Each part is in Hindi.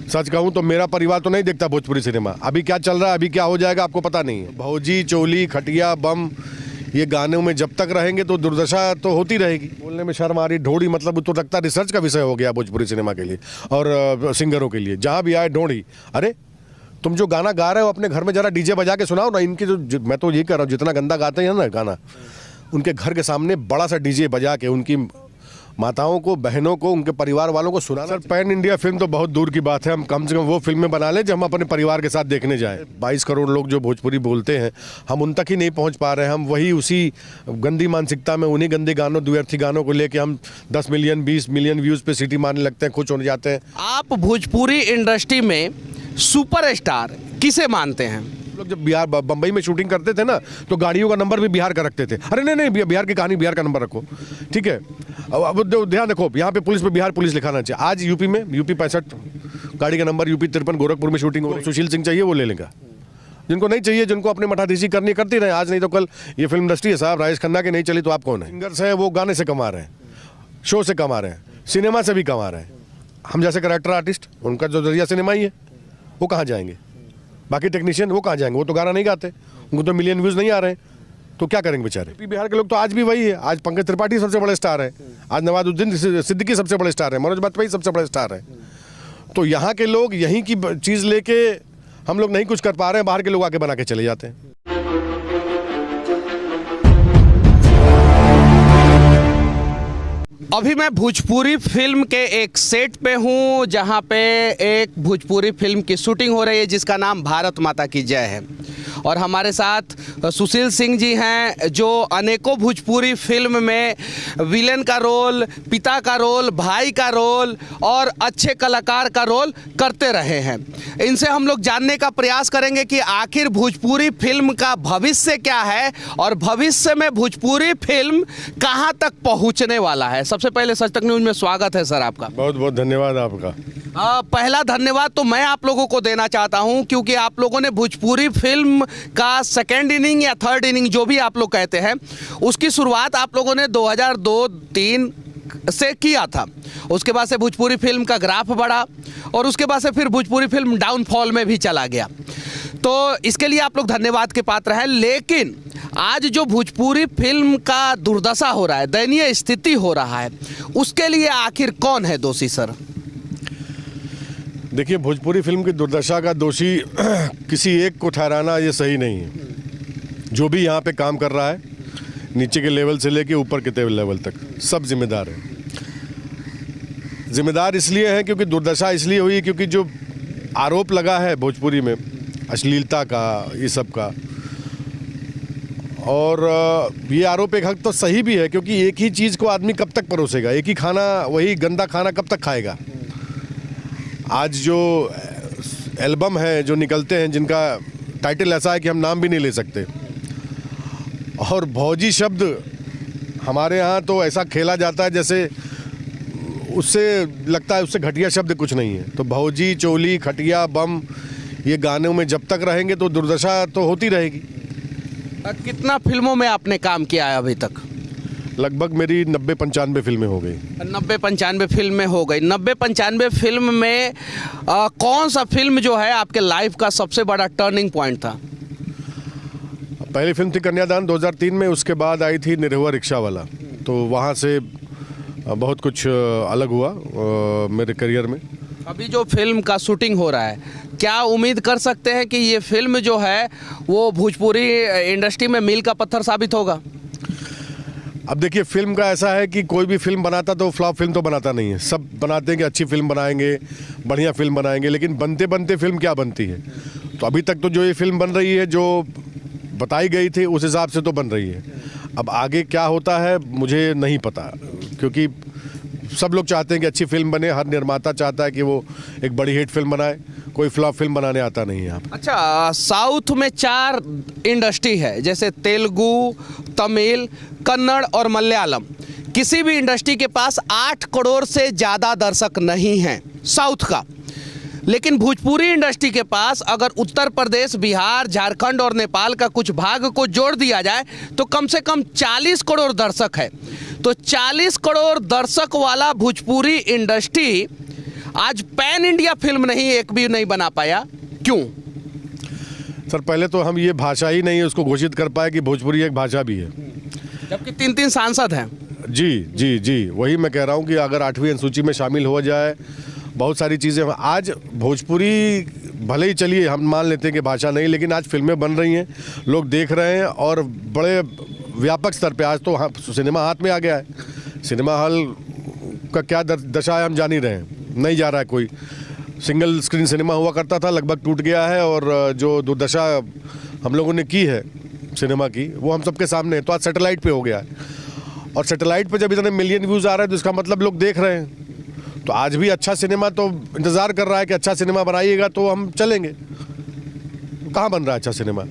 सच कहूँ तो मेरा परिवार तो नहीं देखता भोजपुरी सिनेमा। अभी क्या चल रहा है, अभी क्या हो जाएगा आपको पता नहीं है। भौजी, चोली, खटिया, बम, ये गानों में जब तक रहेंगे तो दुर्दशा तो होती रहेगी। बोलने में शर्म आ रही, ढोड़ी मतलब तो लगता है रिसर्च का विषय हो गया भोजपुरी सिनेमा के लिए और सिंगरों के लिए। जहाँ भी आए ढोड़ी। अरे तुम जो गाना गा रहे हो अपने घर में जरा डीजे बजा के सुनाओ ना। इनकी जो मैं तो ये कर रहा हूँ, जितना गंदा गाते हैं ना गाना, उनके घर के सामने बड़ा सा डीजे बजा के उनकी माताओं को, बहनों को, उनके परिवार वालों को सुनाना। सर पैन इंडिया फिल्म तो बहुत दूर की बात है। हम कम से कम वो फिल्में बना लें जो हम अपने परिवार के साथ देखने जाएं। 22 करोड़ लोग जो भोजपुरी बोलते हैं, हम उन तक ही नहीं पहुंच पा रहे हैं। हम वही उसी गंदी मानसिकता में उन्हीं गंदे गानों, द्व्यर्थी गानों को लेके हम 10 मिलियन 20 मिलियन व्यूज़ पे सीटी मारने लगते हैं, खुश हो जाते हैं। आप भोजपुरी इंडस्ट्री में सुपरस्टार किसे मानते हैं? लोग जब बिहार बम्बई में शूटिंग करते थे ना, तो गाड़ियों का नंबर भी बिहार का रखते थे। अरे नहीं नहीं, बिहार की कहानी, बिहार का नंबर रखो, ठीक है। अब ध्यान रखो, यहाँ पे पुलिस पे बिहार पुलिस लिखाना चाहिए। आज यूपी में यूपी 65 गाड़ी का नंबर, यूपी 53 गोरखपुर में शूटिंग हो। सुशील सिंह चाहिए वो ले लेगा, जिनको नहीं चाहिए, जिनको अपने मठाधीशी करनी करती रहे। आज नहीं तो कल ये फिल्म इंडस्ट्री है साहब, राजेश खन्ना की नहीं चली तो आप कौन है? सिंगर्स हैं वो गाने से कमा रहे हैं, शो से कमा रहे हैं, सिनेमा से भी कमा रहे हैं। हम जैसे करेक्टर आर्टिस्ट, उनका जो जरिया सिनेमा ही है, वो कहाँ जाएंगे? बाकी टेक्नीशियन वो कहाँ जाएंगे? वो तो गाना नहीं गाते, उनको तो मिलियन व्यूज़ नहीं आ रहे हैं, तो क्या करेंगे बेचारे? बिहार के लोग तो आज भी वही है। आज पंकज त्रिपाठी सबसे बड़े स्टार है, आज नवाजुद्दीन सिद्दीकी सबसे बड़े स्टार है, मनोज बाजपेयी सबसे बड़े स्टार है। तो यहाँ के लोग यहीं की चीज़ लेके हम लोग नहीं कुछ कर पा रहे हैं, बाहर के लोग आके बना के चले जाते हैं। अभी मैं भोजपुरी फिल्म के एक सेट पे हूँ, जहाँ पे एक भोजपुरी फिल्म की शूटिंग हो रही है जिसका नाम भारत माता की जय है। और हमारे साथ सुशील सिंह जी हैं, जो अनेकों भोजपुरी फिल्म में विलेन का रोल, पिता का रोल, भाई का रोल और अच्छे कलाकार का रोल करते रहे हैं। इनसे हम लोग जानने का प्रयास करेंगे कि आखिर भोजपुरी फिल्म का भविष्य क्या है और भविष्य में भोजपुरी फिल्म कहाँ तक पहुँचने वाला है। सबसे पहले सच तक न्यूज में स्वागत है सर आपका। बहुत बहुत धन्यवाद आपका। पहला धन्यवाद तो मैं आप लोगों को देना चाहता हूं, क्योंकि आप लोगों ने भोजपुरी फिल्म का सेकेंड इनिंग या थर्ड इनिंग जो भी आप लोग कहते हैं, उसकी शुरुआत आप लोगों ने 2002-03 से किया था। उसके बाद से भोजपुरी फिल्म का ग्राफ बढ़ा और उसके बाद से फिर भोजपुरी फिल्म डाउनफॉल में भी चला गया। तो इसके लिए आप लोग धन्यवाद के पात्र हैं। लेकिन आज जो भोजपुरी फिल्म का दुर्दशा हो रहा है, दयनीय स्थिति हो रहा है, उसके लिए आखिर कौन है दोषी सर? देखिए, भोजपुरी फिल्म की दुर्दशा का दोषी किसी एक को ठहराना ये सही नहीं है। जो भी यहाँ पे काम कर रहा है, नीचे के लेवल से लेके ऊपर के लेवल तक, सब जिम्मेदार है। जिम्मेदार इसलिए है क्योंकि दुर्दशा इसलिए हुई क्योंकि जो आरोप लगा है भोजपुरी में अश्लीलता का, ये सब का, और ये आरोप एक हद तो सही भी है, क्योंकि एक ही चीज़ को आदमी कब तक परोसेगा? एक ही खाना, वही गंदा खाना कब तक खाएगा? आज जो एल्बम है जो निकलते हैं, जिनका टाइटल ऐसा है कि हम नाम भी नहीं ले सकते, और भौजी शब्द हमारे यहाँ तो ऐसा खेला जाता है जैसे उससे लगता है उससे घटिया शब्द कुछ नहीं है। तो भौजी, चोली, खटिया, बम, ये गानों में जब तक रहेंगे तो दुर्दशा तो होती रहेगी। कितना फिल्मों में आपने काम किया है अभी तक? लगभग मेरी 90-95 फिल्में हो गई। 90-95 फिल्में हो गई। 90-95 फिल्म में कौन सा फिल्म जो है आपके लाइफ का सबसे बड़ा टर्निंग पॉइंट था? पहली फिल्म थी कन्यादान 2003 में, उसके बाद आई थी निरहुआ रिक्शा वाला। तो वहाँ से बहुत कुछ अलग हुआ मेरे करियर में। अभी जो फिल्म का शूटिंग हो रहा है, क्या उम्मीद कर सकते हैं कि ये फिल्म जो है वो भोजपुरी इंडस्ट्री में मील का पत्थर साबित होगा? अब देखिए, फिल्म का ऐसा है कि कोई भी फिल्म बनाता तो फ्लॉप फिल्म तो बनाता नहीं है। सब बनाते हैं कि अच्छी फिल्म बनाएंगे, बढ़िया फिल्म बनाएंगे, लेकिन बनते बनते फिल्म क्या बनती है? तो अभी तक तो जो ये फिल्म बन रही है, जो बताई गई थी उस हिसाब से तो बन रही है। अब आगे क्या होता है मुझे नहीं पता, क्योंकि सब लोग चाहते हैं कि अच्छी फिल्म बने। हर निर्माता चाहता है कि वो एक बड़ी हिट फिल्म बनाए, कोई फ्लॉप फिल्म बनाने आता नहीं है यहाँ। अच्छा, साउथ में 4 इंडस्ट्री है, जैसे तेलुगु, तमिल, कन्नड़ और मलयालम। किसी भी इंडस्ट्री के पास 8 करोड़ से ज़्यादा दर्शक नहीं हैं साउथ का। लेकिन भोजपुरी इंडस्ट्री के पास अगर उत्तर प्रदेश, बिहार, झारखंड और नेपाल का कुछ भाग को जोड़ दिया जाए तो कम से कम 40 करोड़ दर्शक है। तो 40 करोड़ दर्शक वाला भोजपुरी इंडस्ट्री आज पैन इंडिया फिल्म नहीं, एक भी नहीं बना पाया, क्यों? सर पहले तो हम ये भाषा ही नहीं उसको घोषित कर पाए कि भोजपुरी एक भाषा भी है, जबकि 3-3 सांसद हैं। जी जी जी, वही मैं कह रहा हूँ कि अगर 8वीं अनुसूची में शामिल हो जाए, बहुत सारी चीज़ें आज भोजपुरी भले ही चलिए हम मान लेते हैं कि भाषा नहीं, लेकिन आज फिल्में बन रही हैं, लोग देख रहे हैं और बड़े व्यापक स्तर पे आज तो सिनेमा हाथ में आ गया है। सिनेमा हॉल का क्या दशा है हम जान ही रहे हैं, नहीं जा रहा है कोई। सिंगल स्क्रीन सिनेमा हुआ करता था, लगभग टूट गया है, और जो दुर्दशा हम लोगों ने की है सिनेमा की वो हम सबके सामने है। तो आज सैटेलाइट पे हो गया है, और सैटेलाइट पे जब इतने मिलियन व्यूज़ आ रहे हैं तो इसका मतलब लोग देख रहे हैं। तो आज भी अच्छा सिनेमा तो इंतज़ार कर रहा है कि अच्छा सिनेमा बनाइएगा तो हम चलेंगे। कहाँ बन रहा है अच्छा सिनेमा?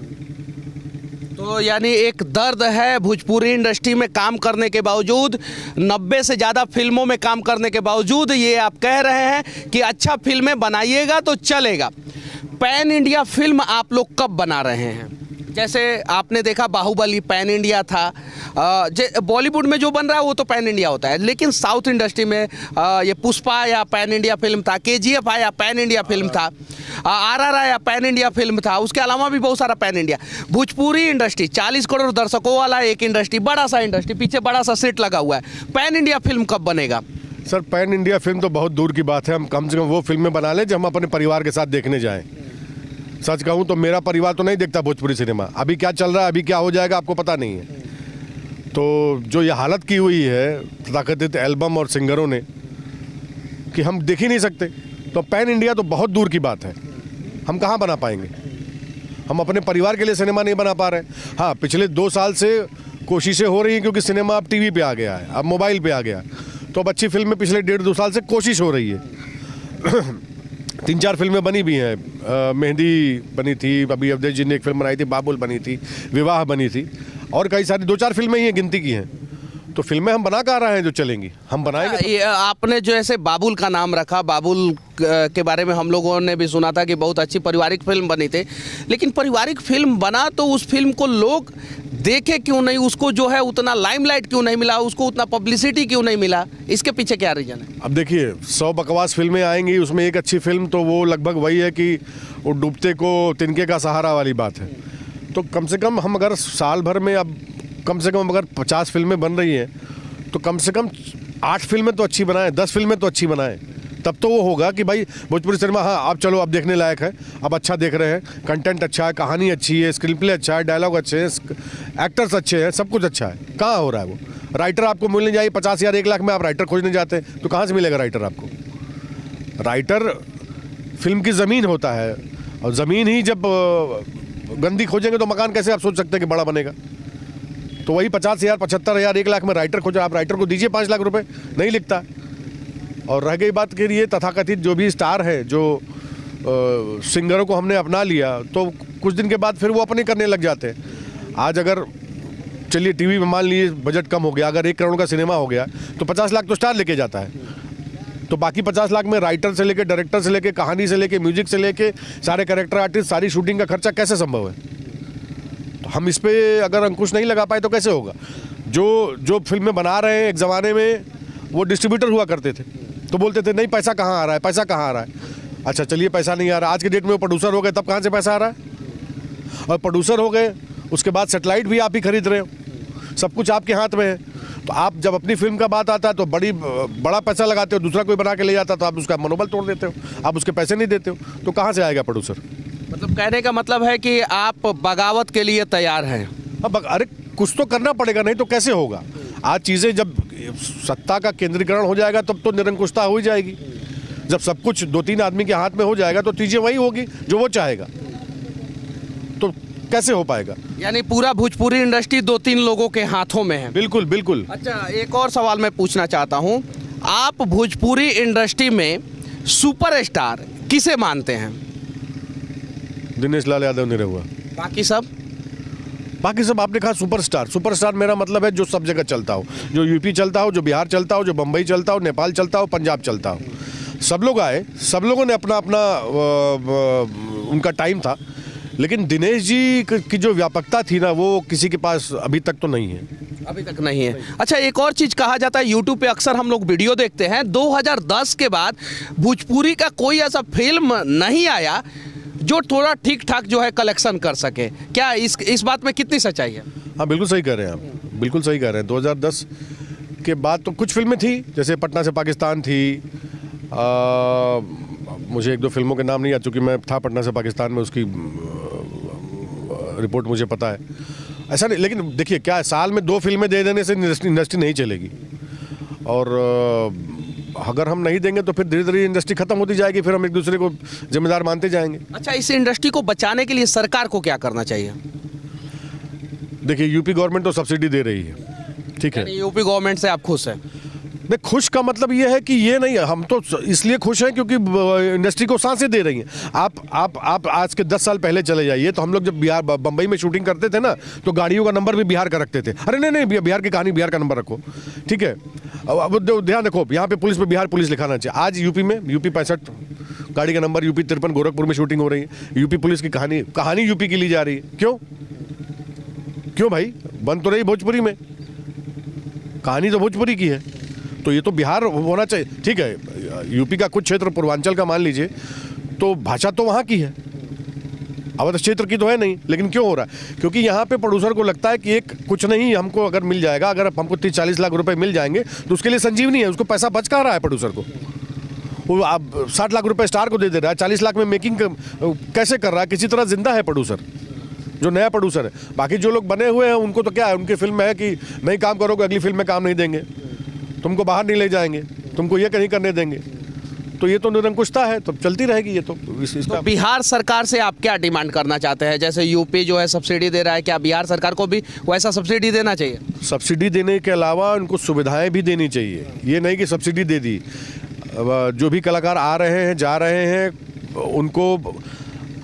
तो यानी एक दर्द है भोजपुरी इंडस्ट्री में काम करने के बावजूद, 90 से ज़्यादा फिल्मों में काम करने के बावजूद ये आप कह रहे हैं कि अच्छा फिल्में बनाइएगा तो चलेगा। पैन इंडिया फिल्म आप लोग कब बना रहे हैं? जैसे आपने देखा बाहुबली पैन इंडिया था, बॉलीवुड में जो बन रहा है वो तो पैन इंडिया होता है, लेकिन साउथ इंडस्ट्री में ये पुष्पा या पैन इंडिया फिल्म था, KGF आया पैन इंडिया फिल्म था, RR आया पैन इंडिया फिल्म था, उसके अलावा भी बहुत सारा pan India. Bhojpuri industry 40 crore दर्शकों वाला एक इंडस्ट्री, बड़ा सा इंडस्ट्री, पीछे बड़ा सा सेट लगा हुआ है। पैन इंडिया फिल्म कब बनेगा? सर पैन इंडिया फिल्म तो बहुत दूर की बात है, हम कम से कम वो फिल्में बना लें जो हम अपने परिवार के साथ देखने जाएं। सच कहूँ तो मेरा परिवार तो नहीं देखता भोजपुरी सिनेमा। अभी क्या चल रहा है, अभी क्या हो जाएगा आपको पता नहीं है। तो जो ये हालत की हुई है तथाकथित एल्बम और सिंगरों ने कि हम देख ही नहीं सकते, तो पैन इंडिया तो बहुत दूर की बात है। हम कहाँ बना पाएंगे? हम अपने परिवार के लिए सिनेमा नहीं बना पा रहे। हाँ, पिछले 2 साल से कोशिशें हो रही हैं क्योंकि सिनेमा अब टीवी पे आ गया है, अब मोबाइल पे आ गया, तो अब अच्छी फिल्में पिछले 1.5-2 साल से कोशिश हो रही है। 3-4 फिल्में बनी भी हैं, मेहंदी बनी थी, अभी अवधेश जी ने एक फिल्म बनाई थी, बाबुल बनी थी, विवाह बनी थी, और कई सारी 2-4 फिल्में ही हैं, गिनती की हैं। तो फिल्में हम बना कर रहे हैं जो चलेंगी, हम बनाएंगे। ये आपने जो ऐसे बाबुल का नाम रखा, बाबुल के बारे में हम लोगों ने भी सुना था कि बहुत अच्छी पारिवारिक फिल्म बनी थी, लेकिन पारिवारिक फिल्म बना तो उस फिल्म को लोग देखे क्यों नहीं? उसको जो है उतना लाइमलाइट क्यों नहीं मिला? उसको उतना पब्लिसिटी क्यों नहीं मिला? इसके पीछे क्या रीजन है? अब देखिए 100 बकवास फिल्में आएंगी, उसमें एक अच्छी फिल्म तो वो लगभग वही है कि वो डूबते को तिनके का सहारा वाली बात है। तो कम से कम हम अगर साल भर में अब कम से कम अगर 50 फिल्में बन रही हैं तो कम से कम 8 फिल्में तो अच्छी बनाएं, 10 फिल्में तो अच्छी बनाएं, तब तो वो होगा कि भाई भोजपुरी सिनेमा हाँ अब चलो अब देखने लायक है, अब अच्छा देख रहे हैं, कंटेंट अच्छा है, कहानी अच्छी है, स्क्रीन प्ले अच्छा है, डायलॉग अच्छे हैं, एक्टर्स अच्छे हैं, सब कुछ अच्छा है। कहाँ हो रहा है वो? राइटर आपको मिलने जाइए 50,000 1 लाख में, आप राइटर खोजने जाते हैं तो कहाँ से मिलेगा राइटर आपको? राइटर फिल्म की ज़मीन होता है, और ज़मीन ही जब गंदी खोजेंगे तो मकान कैसे आप सोच सकते हैं कि बड़ा बनेगा? तो वही 50,000 75,000 1 लाख में राइटर खोजे, आप राइटर को दीजिए 5 लाख रुपए, नहीं लिखता। और रह गई बात कि ये तथाकथित जो भी स्टार है, जो सिंगरों को हमने अपना लिया, तो कुछ दिन के बाद फिर वो अपने करने लग जाते हैं। आज अगर चलिए टीवी में मान लीजिए बजट कम हो गया, अगर 1 करोड़ का सिनेमा हो गया तो 50 लाख तो स्टार लेके जाता है, तो बाकी 50 लाख में राइटर से लेके, डायरेक्टर से लेके, कहानी से लेके, म्यूजिक से लेके, सारे कैरेक्टर आर्टिस्ट, सारी शूटिंग का खर्चा कैसे संभव है? तो हम इस पे अगर अंकुश नहीं लगा पाए तो कैसे होगा? जो फिल्में बना रहे हैं, एक ज़माने में वो डिस्ट्रीब्यूटर हुआ करते थे, तो बोलते थे नहीं पैसा कहाँ आ रहा है, पैसा कहाँ आ रहा है। अच्छा चलिए पैसा नहीं आ रहा, आज के डेट में वो प्रोड्यूसर हो गए, तब कहाँ से पैसा आ रहा है? और प्रोड्यूसर हो गए उसके बाद सेटेलाइट भी आप ही खरीद रहे हो, सब कुछ आपके हाथ में है। तो आप जब अपनी फिल्म का बात आता है तो बड़ा पैसा लगाते हो, दूसरा कोई बना के ले जाता तो आप उसका मनोबल तोड़ देते हो, आप उसके पैसे नहीं देते हो, तो कहाँ से आएगा प्रोड्यूसर? मतलब कहने का मतलब है कि आप बगावत के लिए तैयार हैं। अब अरे कुछ तो करना पड़ेगा, नहीं तो कैसे होगा? आज चीज़ें जब सत्ता का केंद्रीकरण हो जाएगा तब तो निरंकुशता हो ही जाएगी। जब सब कुछ 2-3 आदमी के हाथ में हो जाएगा तो चीज़ें वही होगी जो वो चाहेगा, तो कैसे हो पाएगा? यानी पूरा भोजपुरी इंडस्ट्री 2-3 लोगों के हाथों में है। बिल्कुल बिल्कुल। अच्छा, एक और सवाल मैं पूछना चाहता हूँ, आप भोजपुरी इंडस्ट्री में सुपरस्टार किसे मानते हैं? दिनेश लाल यादव ने रहुआ, बाकी सब आपने कहा सुपरस्टार। सुपरस्टार मेरा मतलब है जो सब जगह चलता हो, जो यूपी चलता हो, जो बिहार चलता हो, जो बम्बई चलता हो, नेपाल चलता हो, पंजाब चलता हो, सब लोग आए, सब लोगों ने अपना अपना उनका टाइम था, लेकिन दिनेश जी की जो व्यापकता थी ना वो किसी के पास अभी तक तो नहीं है। अभी तक नहीं है। अच्छा, एक और चीज कहा जाता है, यूट्यूब पे अक्सर हम लोग वीडियो देखते हैं, 2010 के बाद भोजपुरी का कोई ऐसा फिल्म नहीं आया जो थोड़ा ठीक ठाक जो है कलेक्शन कर सके। क्या इस बात में कितनी सच्चाई है? हाँ, बिल्कुल सही कह रहे हैं आप, बिल्कुल सही कह रहे हैं। 2010 के बाद तो कुछ फिल्में थी, जैसे पटना से पाकिस्तान थी, मुझे एक दो फिल्मों के नाम नहीं याद, चूँकि मैं था पटना से पाकिस्तान में, उसकी रिपोर्ट मुझे पता है। ऐसा नहीं, लेकिन देखिए क्या है, साल में 2 फिल्में दे देने से इंडस्ट्री नहीं चलेगी, और अगर हम नहीं देंगे तो फिर धीरे धीरे इंडस्ट्री खत्म होती जाएगी, फिर हम एक दूसरे को जिम्मेदार मानते जाएंगे। अच्छा, इस इंडस्ट्री को बचाने के लिए सरकार को क्या करना चाहिए? देखिए, यूपी गवर्नमेंट तो सब्सिडी दे रही है, ठीक है। यूपी गवर्नमेंट से आप खुश हैं? नहीं, खुश का मतलब ये है कि ये नहीं है, हम तो इसलिए खुश हैं क्योंकि इंडस्ट्री को सांसें दे रही हैं। आप आज के 10 साल पहले चले जाइए, तो हम लोग जब बिहार बम्बई में शूटिंग करते थे ना, तो गाड़ियों का नंबर भी बिहार का रखते थे। अरे नहीं, बिहार की कहानी, बिहार का नंबर रखो, ठीक है। अब ध्यान रखो, यहाँ पे पुलिस पे बिहार पुलिस लिखाना चाहिए। आज यूपी में यूपी 65 गाड़ी का नंबर, यूपी 53 गोरखपुर में शूटिंग हो रही है। यूपी पुलिस की कहानी यूपी की ली जा रही है। क्यों भाई? बन तो रही भोजपुरी में, कहानी तो भोजपुरी की है, तो ये तो बिहार होना चाहिए, ठीक है। यूपी का कुछ क्षेत्र पूर्वांचल का मान लीजिए, तो भाषा तो वहाँ की है, अवध क्षेत्र की तो है नहीं। लेकिन क्यों हो रहा है? क्योंकि यहाँ पे प्रोड्यूसर को लगता है कि एक कुछ नहीं हमको अगर मिल जाएगा, अगर हमको 30-40 लाख रुपए मिल जाएंगे तो उसके लिए संजीवनी है, उसको पैसा बच कहाँ रहा है प्रोड्यूसर को। वो आप 60 लाख रुपए स्टार को दे रहा है, 40 लाख में मेकिंग कैसे कर रहा है? किसी तरह जिंदा है प्रोड्यूसर, जो नया प्रोड्यूसर है। बाकी जो लोग बने हुए हैं उनको तो क्या है, उनकी फिल्म में है कि नहीं काम करोगे अगली फिल्म में काम नहीं देंगे, तुमको बाहर नहीं ले जाएंगे, तुमको ये नहीं करने देंगे। तो ये तो निरंकुशता है, तो चलती रहेगी ये तो। तो बिहार सरकार से आप क्या डिमांड करना चाहते हैं? जैसे यूपी जो है सब्सिडी दे रहा है, क्या बिहार सरकार को भी वैसा सब्सिडी देना चाहिए? सब्सिडी देने के अलावा उनको सुविधाएं भी देनी चाहिए। ये नहीं कि सब्सिडी दे दी, जो भी कलाकार आ रहे हैं जा रहे हैं उनको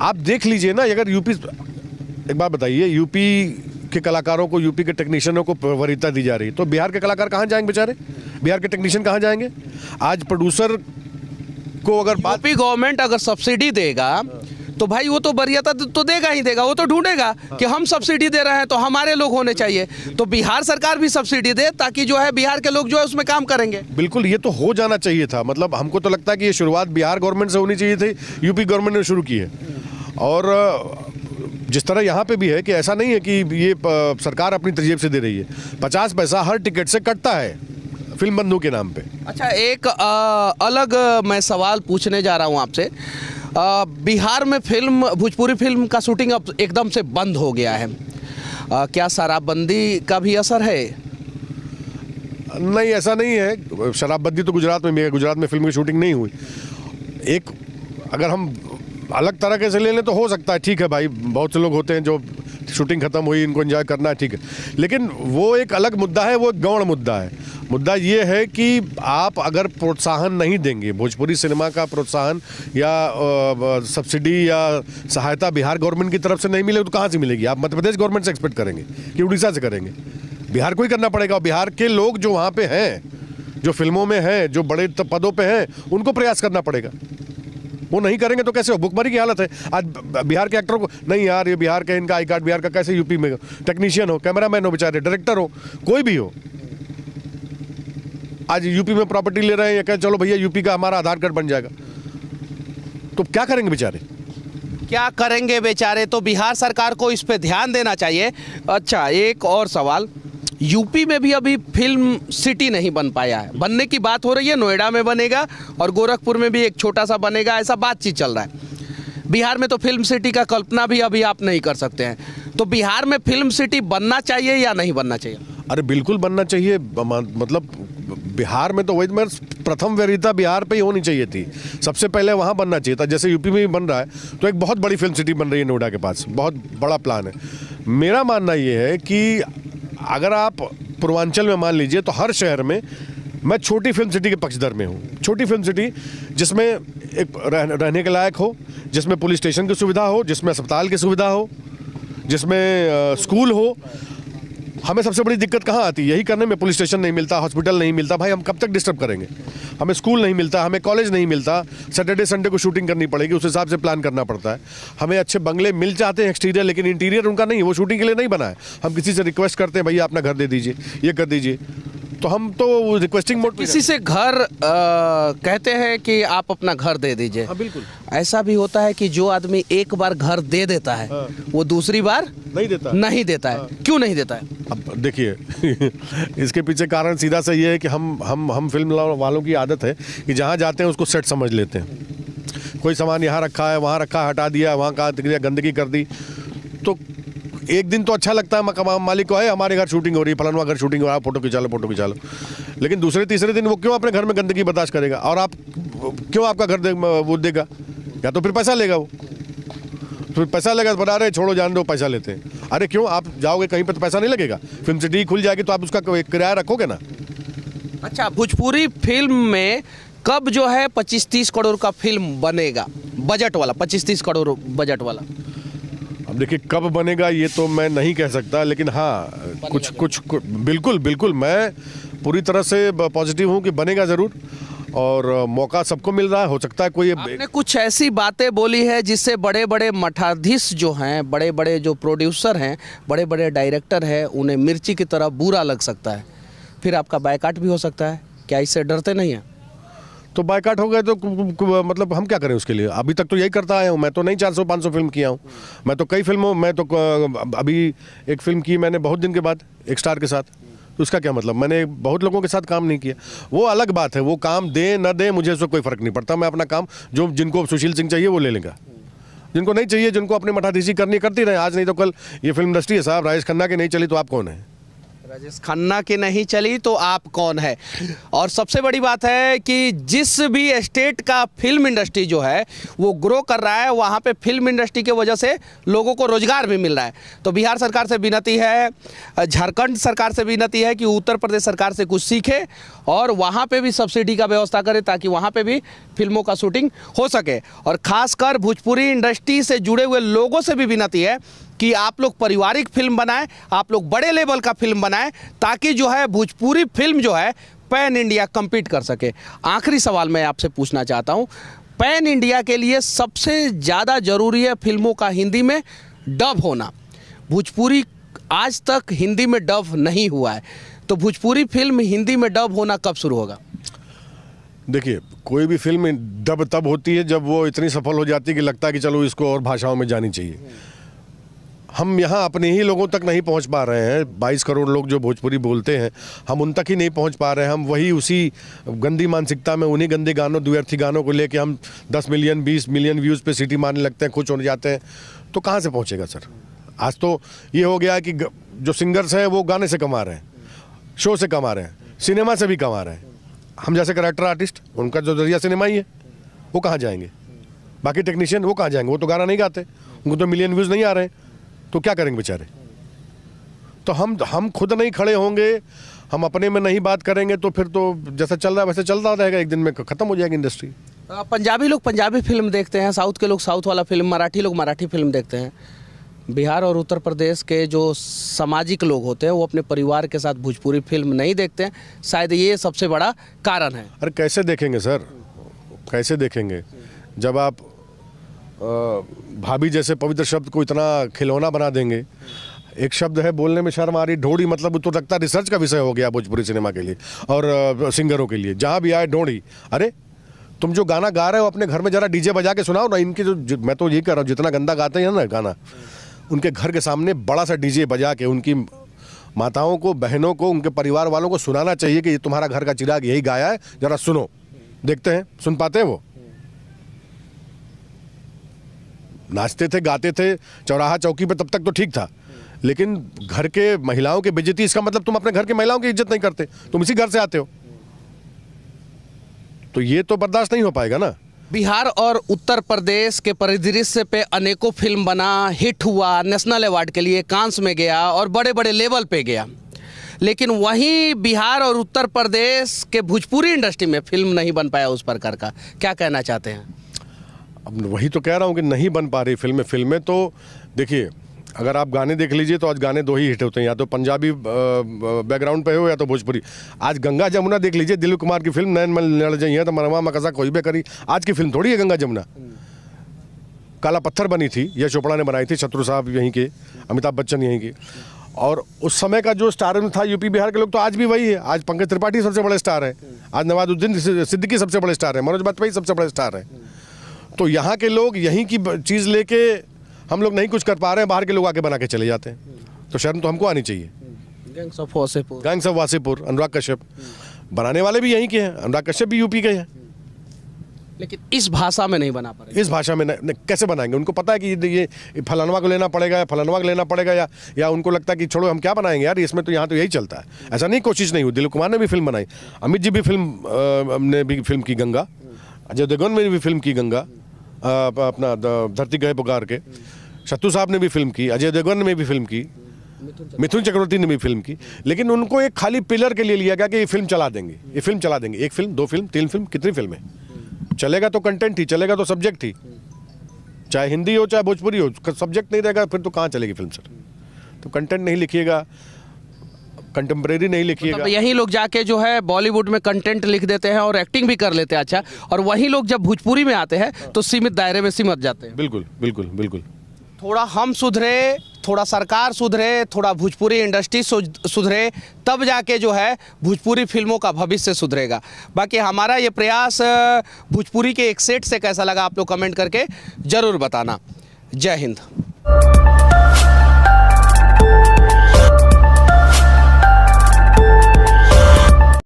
आप देख लीजिए ना। अगर यूपी, एक बात बताइए, यूपी के कलाकारों को, यूपी के टेक्नीशियनों को वरीयता दी जा रही है, तो बिहार के कलाकार कहाँ जाएंगे बेचारे? बिहार के टेक्नीशियन कहाँ जाएंगे? आज प्रोड्यूसर को अगर यूपी गवर्नमेंट अगर सब्सिडी देगा तो भाई वो तो वरीयता तो देगा ही देगा, वो तो ढूंढेगा कि हम सब्सिडी दे रहे हैं तो हमारे लोग होने चाहिए। तो बिहार सरकार भी सब्सिडी दे ताकि जो है बिहार के लोग जो है उसमें काम करेंगे। बिल्कुल, ये तो हो जाना चाहिए था। मतलब हमको तो लगता है कि ये शुरुआत बिहार गवर्नमेंट से होनी चाहिए थी, यूपी गवर्नमेंट ने शुरू की है। और जिस तरह यहाँ पे भी है कि ऐसा नहीं है कि ये सरकार अपनी जेब से दे रही है, 50 पैसा हर टिकट से कटता है फिल्म बंधु के नाम पे। अच्छा, एक अलग मैं सवाल पूछने जा रहा हूँ आपसे। बिहार में भोजपुरी फिल्म का शूटिंग अब एकदम से बंद हो गया है, क्या शराबबंदी का भी असर है? नहीं, ऐसा नहीं है। शराबबंदी तो गुजरात में फिल्म की शूटिंग नहीं हुई। एक अगर हम अलग तरह से ले लें तो हो सकता है, ठीक है भाई, बहुत से लोग होते हैं जो शूटिंग खत्म हुई इनको एंजॉय करना है, ठीक है। लेकिन वो एक अलग मुद्दा है, वो एक गौण मुद्दा है। मुद्दा ये है कि आप अगर प्रोत्साहन नहीं देंगे, भोजपुरी सिनेमा का प्रोत्साहन या सब्सिडी या सहायता बिहार गवर्नमेंट की तरफ से नहीं मिलेगी तो कहाँ से मिलेगी? आप मध्य प्रदेश गवर्नमेंट से एक्सपेक्ट करेंगे कि उड़ीसा से करेंगे? बिहार को ही करना पड़ेगा। और बिहार के लोग जो वहाँ पे हैं, जो फिल्मों में हैं, जो बड़े पदों पे हैं, उनको प्रयास करना पड़ेगा। वो नहीं करेंगे तो कैसे हो? भुखमरी की हालत है आज बिहार के एक्टरों को। नहीं यार, ये बिहार का, इनका आई कार्ड बिहार का, कैसे यूपी में टेक्नीशियन हो, कैमरामैन हो, बेचारे डायरेक्टर हो, कोई भी हो, आज यूपी में प्रॉपर्टी ले रहे हैं या कह चलो भैया यूपी का हमारा आधार कार्ड बन जाएगा, तो क्या करेंगे बेचारे? क्या करेंगे बेचारे? तो बिहार सरकार को इस पे ध्यान देना चाहिए। अच्छा, एक और सवाल, यूपी में भी अभी फिल्म सिटी नहीं बन पाया है, बनने की बात हो रही है, नोएडा में बनेगा और गोरखपुर में भी एक छोटा सा बनेगा, ऐसा बातचीत चल रहा है। बिहार में तो फिल्म सिटी का कल्पना भी अभी आप नहीं कर सकते हैं, तो बिहार में फिल्म सिटी बनना चाहिए या नहीं बनना चाहिए? अरे बिल्कुल बनना चाहिए। मतलब बिहार में तो वही प्रथम वरीयता बिहार पे ही होनी चाहिए थी, सबसे पहले वहाँ बनना चाहिए था। जैसे यूपी में भी बन रहा है, तो एक बहुत बड़ी फिल्म सिटी बन रही है नोएडा के पास, बहुत बड़ा प्लान है। मेरा मानना ये है कि अगर आप पूर्वांचल में मान लीजिए तो हर शहर में, मैं छोटी फिल्म सिटी के पक्षधर में हूँ। छोटी फिल्म सिटी जिसमें एक रहने के लायक हो, जिसमें पुलिस स्टेशन की सुविधा हो, जिसमें अस्पताल की सुविधा हो, जिसमें स्कूल हो, हमें सबसे बड़ी दिक्कत कहाँ आती है? यही करने में। पुलिस स्टेशन नहीं मिलता, हॉस्पिटल नहीं मिलता, भाई हम कब तक डिस्टर्ब करेंगे? हमें स्कूल नहीं मिलता, हमें कॉलेज नहीं मिलता, सैटरडे संडे को शूटिंग करनी पड़ेगी, उस हिसाब से प्लान करना पड़ता है। हमें अच्छे बंगले मिल जाते हैं एक्सटीरियर, लेकिन इंटीरियर उनका नहीं, वो शूटिंग के लिए नहीं बना है। हम किसी से रिक्वेस्ट करते हैं, भैया अपना घर दे दीजिए, ये कर दीजिए, तो हम तो रिक्वेस्टिंग मोड पे किसी से घर कहते हैं कि आप अपना घर दे दीजिए। हाँ, बिल्कुल। ऐसा भी होता है कि जो आदमी एक बार घर दे देता है वो दूसरी बार नहीं देता है। क्यों नहीं देता है? अब देखिए इसके पीछे कारण सीधा सा ये है कि हम फिल्म वालों की आदत है कि जहाँ जाते हैं उसको सेट समझ लेते हैं। कोई सामान यहाँ रखा है, वहाँ रखा, हटा दिया, वहाँ का गंदगी कर दी, तो एक दिन तो अच्छा लगता है मकाम मालिक को, है हमारे घर शूटिंग हो रही है, फलाना घर शूटिंग हो रहा है, फोटो खिंचा लो। लेकिन दूसरे तीसरे दिन वो क्यों अपने घर में गंदगी बर्दाश्त करेगा? और आप क्यों आपका घर वो देगा? या तो फिर पैसा लेगा, वो फिर पैसा लेगा, बना रहे छोड़ो जान दो, पैसा लेते हैं। अरे क्यों? आप जाओगे कहीं पर तो पैसा नहीं लगेगा? फिल्म सिटी खुल जाएगी तो आप उसका किराया रखोगे ना। अच्छा, भोजपुरी फिल्म में कब जो है 25-30 करोड़ का फिल्म बनेगा, बजट वाला 25-30 करोड़ बजट वाला? अब देखिए कब बनेगा ये तो मैं नहीं कह सकता, लेकिन हाँ कुछ बिल्कुल मैं पूरी तरह से पॉजिटिव हूँ कि बनेगा ज़रूर, और मौका सबको मिल रहा है। हो सकता है कोई आपने कुछ ऐसी बातें बोली है जिससे बड़े बड़े मठाधीश जो हैं, बड़े बड़े जो प्रोड्यूसर हैं, बड़े बड़े डायरेक्टर हैं, उन्हें मिर्ची की तरह बुरा लग सकता है, फिर आपका बायकाट भी हो सकता है। क्या इससे डरते नहीं हैं? तो बायकाट हो गए तो मतलब हम क्या करें उसके लिए? अभी तक तो यही करता आया हूँ मैं, तो नहीं 400-500 फिल्म किया हूँ मैं, तो कई फिल्मों मैं तो अभी एक फिल्म की मैंने बहुत दिन के बाद एक स्टार के साथ, तो उसका क्या मतलब? मैंने बहुत लोगों के साथ काम नहीं किया, वो अलग बात है। वो काम दे न दे मुझे उससे कोई फ़र्क नहीं पड़ता। मैं अपना काम जो जिनको सुशील सिंह चाहिए वो ले लेगा, जिनको नहीं चाहिए, जिनको अपने मठाधीशी करनी करती रहे, आज नहीं तो कल। ये फिल्म इंडस्ट्री है साहब, राजेश खन्ना की नहीं चली तो आप कौन है? राजेश खन्ना की नहीं चली तो आप कौन है? और सबसे बड़ी बात है कि जिस भी स्टेट का फिल्म इंडस्ट्री जो है वो ग्रो कर रहा है, वहाँ पे फिल्म इंडस्ट्री की वजह से लोगों को रोजगार भी मिल रहा है। तो बिहार सरकार से विनती है, झारखंड सरकार से विनती है कि उत्तर प्रदेश सरकार से कुछ सीखे और वहाँ पे भी सब्सिडी का व्यवस्था करे, ताकि वहाँ पे भी फिल्मों का शूटिंग हो सके। और ख़ासकर भोजपुरी इंडस्ट्री से जुड़े हुए लोगों से भी विनती है कि आप लोग पारिवारिक फिल्म बनाएं, आप लोग बड़े लेवल का फिल्म बनाएं, ताकि जो है भोजपुरी फिल्म जो है पैन इंडिया compete कर सके। आखिरी सवाल मैं आपसे पूछना चाहता हूं, पैन इंडिया के लिए सबसे ज़्यादा ज़रूरी है फिल्मों का हिंदी में डब होना। भोजपुरी आज तक हिंदी में डब नहीं हुआ है, तो भोजपुरी फिल्म हिंदी में डब होना कब शुरू होगा? देखिए कोई भी फिल्म डब तब होती है जब वो इतनी सफल हो जाती है कि लगता है कि चलो इसको और भाषाओं में जानी चाहिए। हम यहाँ अपने ही लोगों तक नहीं पहुँच पा रहे हैं। 22 करोड़ लोग जो भोजपुरी बोलते हैं, हम उन तक ही नहीं पहुँच पा रहे हैं। हम वही उसी गंदी मानसिकता में, उन्हीं गंदे गानों, द्व्यर्थी गानों को लेके हम 10 मिलियन 20 मिलियन व्यूज़ पे सीटी मारने लगते हैं, खुश हो जाते हैं, तो कहाँ से पहुँचेगा सर? आज तो ये हो गया कि जो सिंगर्स हैं वो गाने से कमा रहे हैं, शो से कमा रहे हैं, सिनेमा से भी कमा रहे हैं। हम जैसे कैरेक्टर आर्टिस्ट, उनका जो जरिया सिनेमा ही है, वो कहाँ जाएंगे? बाकी टेक्नीशियन वो कहाँ जाएंगे? वो तो गाना नहीं गाते, उनको तो मिलियन व्यूज़ नहीं आ रहे, तो क्या करेंगे बेचारे? तो हम खुद नहीं खड़े होंगे, हम अपने में नहीं बात करेंगे, तो फिर तो जैसा चल रहा है वैसे चलता रहेगा, एक दिन में ख़त्म हो जाएगी इंडस्ट्री। पंजाबी लोग पंजाबी फिल्म देखते हैं, साउथ के लोग साउथ वाला फिल्म, मराठी लोग मराठी फिल्म देखते हैं। बिहार और उत्तर प्रदेश के जो सामाजिक लोग होते हैं वो अपने परिवार के साथ भोजपुरी फिल्म नहीं देखते हैं। शायद ये सबसे बड़ा कारण है। अरे कैसे देखेंगे सर, कैसे देखेंगे जब आप भाभी जैसे पवित्र शब्द को इतना खिलौना बना देंगे। एक शब्द है बोलने में शर्म आ रही, ढोड़ी, मतलब तो लगता है रिसर्च का विषय हो गया भोजपुरी सिनेमा के लिए और सिंगरों के लिए। जहाँ भी आए ढोड़ी। अरे तुम जो गाना गा रहे हो अपने घर में जरा डीजे बजा के सुनाओ ना। इनके जो मैं तो ये कह रहा हूँ, जितना गंदा गाते हैं ना गाना, उनके घर के सामने बड़ा सा डीजे बजा के उनकी माताओं को, बहनों को, उनके परिवार वालों को सुनाना चाहिए कि ये तुम्हारा घर का चिराग यही गाया है, जरा सुनो। देखते हैं सुन पाते हैं वो? नाचते थे, गाते थे चौराहा चौकी पे, तब तक तो ठीक था, लेकिन घर के महिलाओं की बेइज्जती, इसका मतलब तुम अपने घर की महिलाओं की इज्जत नहीं करते, तुम इसी घर से आते हो, तो ये तो बर्दाश्त नहीं हो पाएगा ना। बिहार और उत्तर प्रदेश के परिदृश्य पे अनेकों फिल्म बना, हिट हुआ, नेशनल अवार्ड के लिए कांस में गया और बड़े बड़े लेवल पे गया, लेकिन वहीं बिहार और उत्तर प्रदेश के भोजपुरी इंडस्ट्री में फिल्म नहीं बन पाया उस प्रकार का। क्या कहना चाहते हैं? अब वही तो कह रहा हूँ कि नहीं बन पा रही फिल्में। तो देखिए अगर आप गाने देख लीजिए तो आज गाने दो ही हिट होते हैं, या तो पंजाबी बैकग्राउंड पे हो या तो भोजपुरी। आज गंगा जमुना देख लीजिए, दिलीप कुमार की फिल्म, नैन मल लड़ जाइए तो मनवा मकसा कोई भी करी, आज की फिल्म थोड़ी है गंगा जमुना। काला पत्थर बनी थी, यश चोपड़ा ने बनाई थी, शत्रु साहब यहीं के, अमिताभ बच्चन यहीं के। और उस समय का जो स्टार था यूपी बिहार के लोग, तो आज भी वही है। आज पंकज त्रिपाठी सबसे बड़े स्टार है, आज नवाजुद्दीन सिद्दीकी सबसे बड़े स्टार है, मनोज बाजपेयी सबसे बड़े स्टार है। तो यहाँ के लोग यहीं की चीज़ लेके हम लोग नहीं कुछ कर पा रहे हैं, बाहर के लोग आके बना के चले जाते हैं। तो शर्म तो हमको आनी चाहिए। Gangs of Wasseypur, gangs of Wasseypur, Anurag Kashyap बनाने वाले भी यहीं के हैं, अनुराग कश्यप भी यूपी के हैं। लेकिन इस भाषा में नहीं बना पा रहे। इस भाषा में कैसे बनाएंगे? उनको पता है कि ये फलानवा को लेना पड़ेगा या फलानवा को लेना पड़ेगा, या उनको लगता है कि छोड़ो हम क्या बनाएंगे यार, इसमें तो यहाँ तो यही चलता है। ऐसा नहीं, कोशिश नहीं हुई। दिलीप कुमार ने भी फिल्म बनाई, अमित जी भी फिल्म की गंगा, अजय देवगन ने भी फिल्म की गंगा, अपना धरती गए पुकार के, शत्रु साहब ने भी फिल्म की, अजय देवगन ने भी फिल्म की, मिथुन चक्रवर्ती ने भी फिल्म की। लेकिन उनको एक खाली पिलर के लिए लिया गया कि ये फिल्म चला देंगे, ये फिल्म चला देंगे। एक फिल्म, दो फिल्म, तीन फिल्म, कितनी फिल्में? चलेगा तो कंटेंट ही, चलेगा तो सब्जेक्ट ही, चाहे हिंदी हो चाहे भोजपुरी हो, सब्जेक्ट नहीं रहेगा फिर तो कहाँ चलेगी फिल्म सर? तो कंटेंट नहीं लिखिएगा, कंटेम्प्रेरी नहीं लिखिएगा। मतलब यही लोग जाके जो है बॉलीवुड में कंटेंट लिख देते हैं और एक्टिंग भी कर लेते हैं अच्छा, और वही लोग जब भोजपुरी में आते हैं तो सीमित दायरे में सिमट जाते हैं। बिल्कुल बिल्कुल बिल्कुल। थोड़ा हम सुधरे, थोड़ा सरकार सुधरे, थोड़ा भोजपुरी इंडस्ट्री सुधरे, तब जाके जो है भोजपुरी फिल्मों का भविष्य सुधरेगा। बाकी हमारा ये प्रयास भोजपुरी के एक सेट से कैसा लगा आप लोग कमेंट करके ज़रूर बताना। जय हिंद।